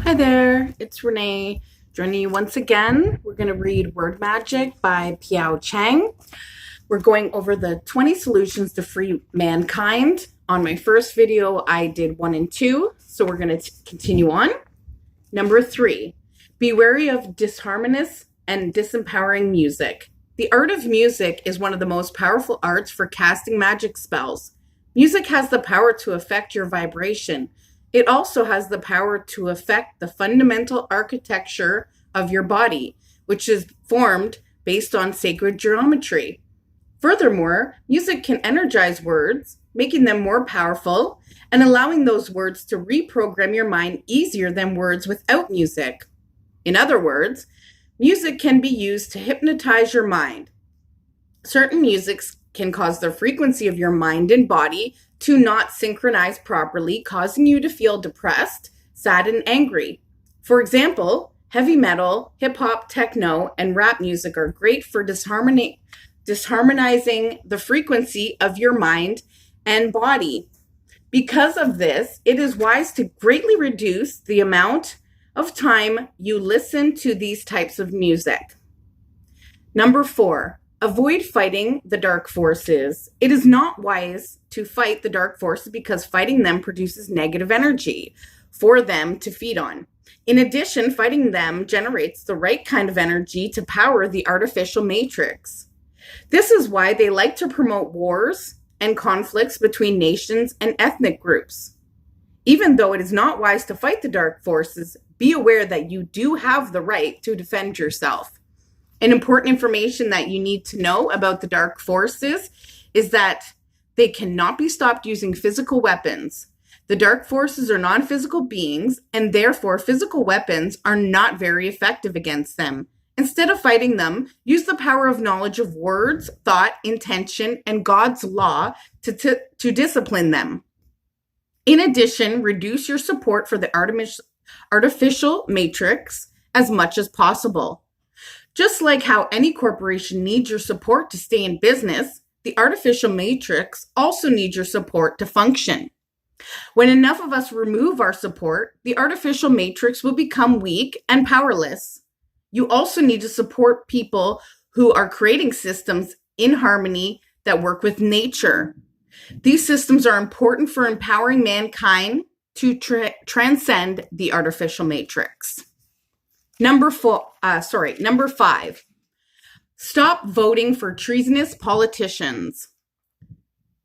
Hi there, it's Renee joining you once again. We're going to read Word Magic by Piao Chang. We're going over the 20 solutions to free mankind. On my first video, I did 1 and 2, so we're going to continue on. Number 3, be wary of disharmonious and disempowering music. The art of music is one of the most powerful arts for casting magic spells. Music has the power to affect your vibration. It also has the power to affect the fundamental architecture of your body, which is formed based on sacred geometry. Furthermore, music can energize words, making them more powerful and allowing those words to reprogram your mind easier than words without music. In other words, music can be used to hypnotize your mind. Certain musics can cause the frequency of your mind and body to not synchronize properly, causing you to feel depressed, sad, and angry. For example, heavy metal, hip-hop, techno, and rap music are great for disharmonizing the frequency of your mind and body. Because of this, it is wise to greatly reduce the amount of time you listen to these types of music. Number 4. Avoid fighting the dark forces. It is not wise to fight the dark forces because fighting them produces negative energy for them to feed on. In addition, fighting them generates the right kind of energy to power the artificial matrix. This is why they like to promote wars and conflicts between nations and ethnic groups. Even though it is not wise to fight the dark forces, be aware that you do have the right to defend yourself. An important information that you need to know about the dark forces is that they cannot be stopped using physical weapons. The dark forces are non-physical beings, and therefore physical weapons are not very effective against them. Instead of fighting them, use the power of knowledge of words, thought, intention, and God's law to discipline them. In addition, reduce your support for the artificial matrix as much as possible. Just like how any corporation needs your support to stay in business, the artificial matrix also needs your support to function. When enough of us remove our support, the artificial matrix will become weak and powerless. You also need to support people who are creating systems in harmony that work with nature. These systems are important for empowering mankind to transcend the artificial matrix. Number 5, stop voting for treasonous politicians.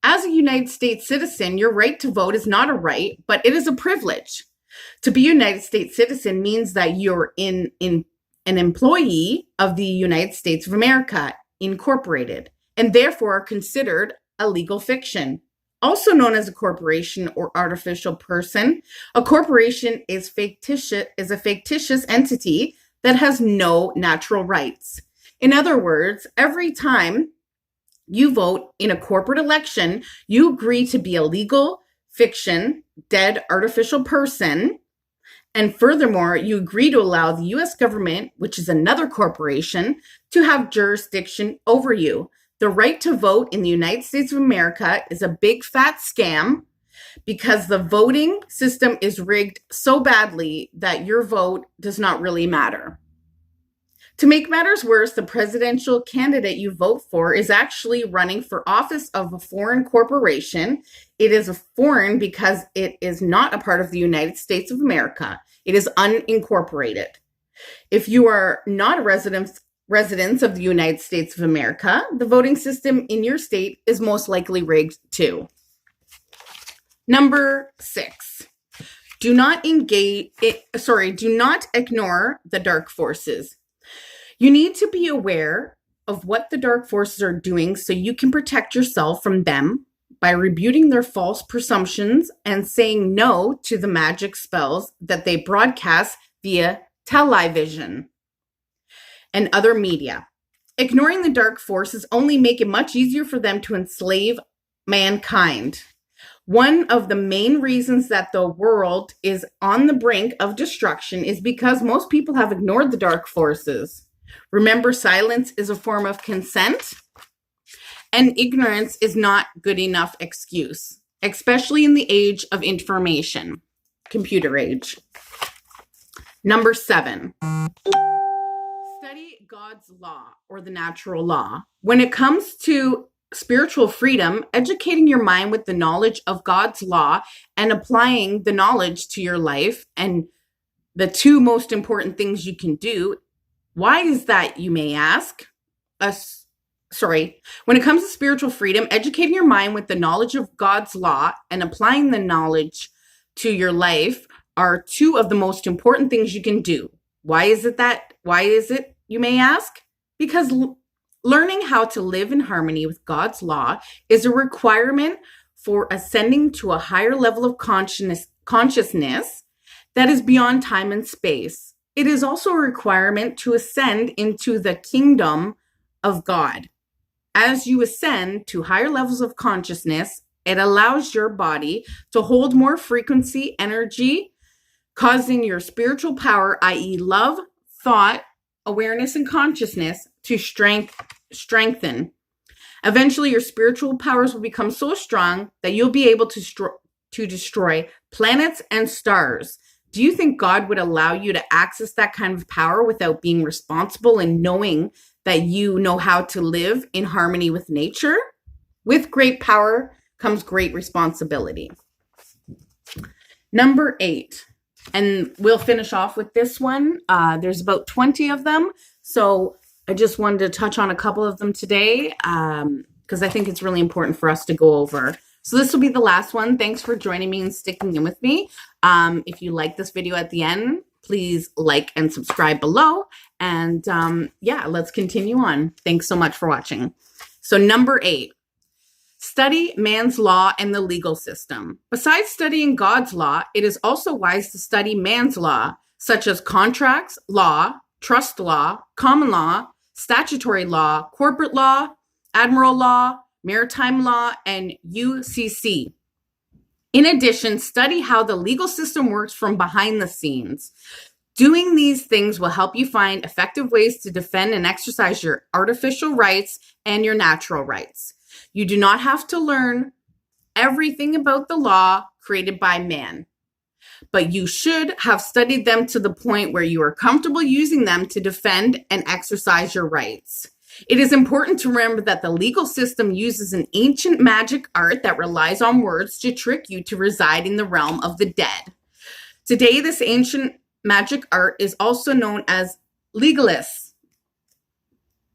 As a United States citizen, your right to vote is not a right, but it is a privilege. To be a United States citizen means that you're an employee of the United States of America, Incorporated, and therefore are considered a legal fiction. Also known as a corporation or artificial person, a corporation is a fictitious entity that has no natural rights. In other words, every time you vote in a corporate election, you agree to be a legal fiction, dead artificial person. And furthermore, you agree to allow the U.S. government, which is another corporation, to have jurisdiction over you. The right to vote in the United States of America is a big fat scam because the voting system is rigged so badly that your vote does not really matter. To make matters worse, the presidential candidate you vote for is actually running for office of a foreign corporation. It is a foreign because it is not a part of the United States of America. It is unincorporated. If you are not a residents of the United States of America, the voting system in your state is most likely rigged too. Number 6, do not ignore the dark forces. You need to be aware of what the dark forces are doing so you can protect yourself from them by rebuting their false presumptions and saying no to the magic spells that they broadcast via television and other media. Ignoring the dark forces only make it much easier for them to enslave mankind. One of the main reasons that the world is on the brink of destruction is because most people have ignored the dark forces. Remember, silence is a form of consent, and ignorance is not good enough excuse, especially in the age of information, computer age. Number 7, study God's law or the natural law. When it comes to spiritual freedom, educating your mind with the knowledge of God's law and applying the knowledge to your life, and the two most important things you can do. Why is that, you may ask? When it comes to spiritual freedom, educating your mind with the knowledge of God's law and applying the knowledge to your life are two of the most important things you can do. Why is it, you may ask? Because learning how to live in harmony with God's law is a requirement for ascending to a higher level of consciousness that is beyond time and space. It is also a requirement to ascend into the kingdom of God. As you ascend to higher levels of consciousness, it allows your body to hold more frequency, energy, causing your spiritual power, i.e. love, thought, awareness, and consciousness to strengthen. Eventually, your spiritual powers will become so strong that you'll be able to destroy planets and stars. Do you think God would allow you to access that kind of power without being responsible and knowing that you know how to live in harmony with nature? With great power comes great responsibility. Number 8, and we'll finish off with this one. There's about 20 of them, so I just wanted to touch on a couple of them today because I think it's really important for us to go over. So this will be the last one. Thanks for joining me and sticking in with me. If you like this video at the end, please like and subscribe below. And let's continue on. Thanks so much for watching. So number 8, study man's law and the legal system. Besides studying God's law, it is also wise to study man's law, such as contracts law, trust law, common law, statutory law, corporate law, admiral law, maritime law, and UCC. In addition, study how the legal system works from behind the scenes. Doing these things will help you find effective ways to defend and exercise your artificial rights and your natural rights. You do not have to learn everything about the law created by man, but you should have studied them to the point where you are comfortable using them to defend and exercise your rights. It is important to remember that the legal system uses an ancient magic art that relies on words to trick you to reside in the realm of the dead. Today, this ancient magic art is also known as legalists.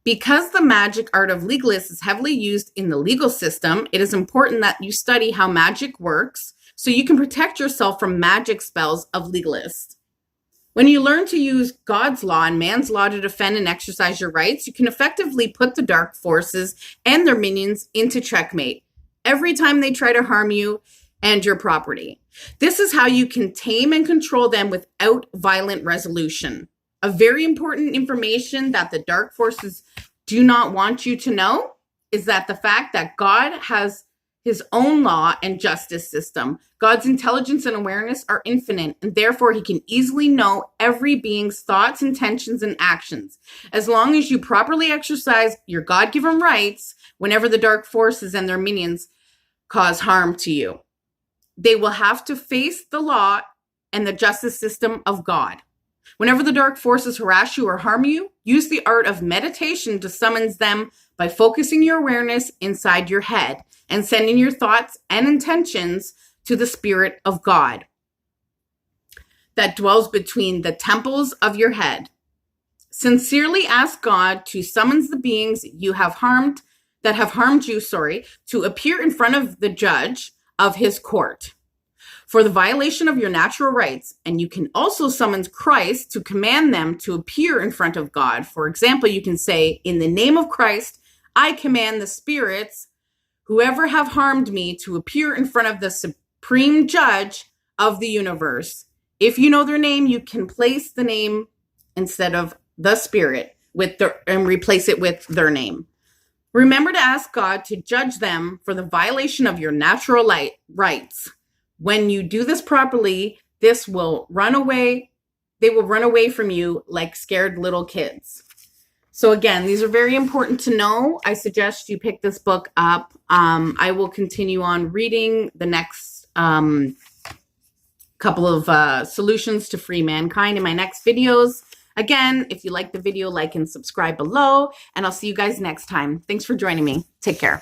Because the magic art of legalists is heavily used in the legal system, it is important that you study how magic works so you can protect yourself from magic spells of legalists. When you learn to use God's law and man's law to defend and exercise your rights, you can effectively put the dark forces and their minions into checkmate every time they try to harm you and your property. This is how you can tame and control them without violent resolution. A very important information that the dark forces do not want you to know is that the fact that God has his own law and justice system. God's intelligence and awareness are infinite, and therefore he can easily know every being's thoughts, intentions, and actions. As long as you properly exercise your God-given rights, whenever the dark forces and their minions cause harm to you, they will have to face the law and the justice system of God. Whenever the dark forces harass you or harm you, use the art of meditation to summon them by focusing your awareness inside your head and sending your thoughts and intentions to the Spirit of God that dwells between the temples of your head. Sincerely ask God to summon the beings that have harmed you, to appear in front of the judge of his court for the violation of your natural rights. And you can also summon Christ to command them to appear in front of God. For example, you can say, in the name of Christ, I command the spirits, whoever have harmed me, to appear in front of the supreme judge of the universe. If you know their name, you can place the name instead of the spirit and replace it with their name. Remember to ask God to judge them for the violation of your natural rights. When you do this properly, they will run away from you like scared little kids. So again, these are very important to know. I suggest you pick this book up. I will continue on reading the next couple of solutions to free mankind in my next videos. Again, if you like the video, like and subscribe below, and I'll see you guys next time. Thanks for joining me. Take care.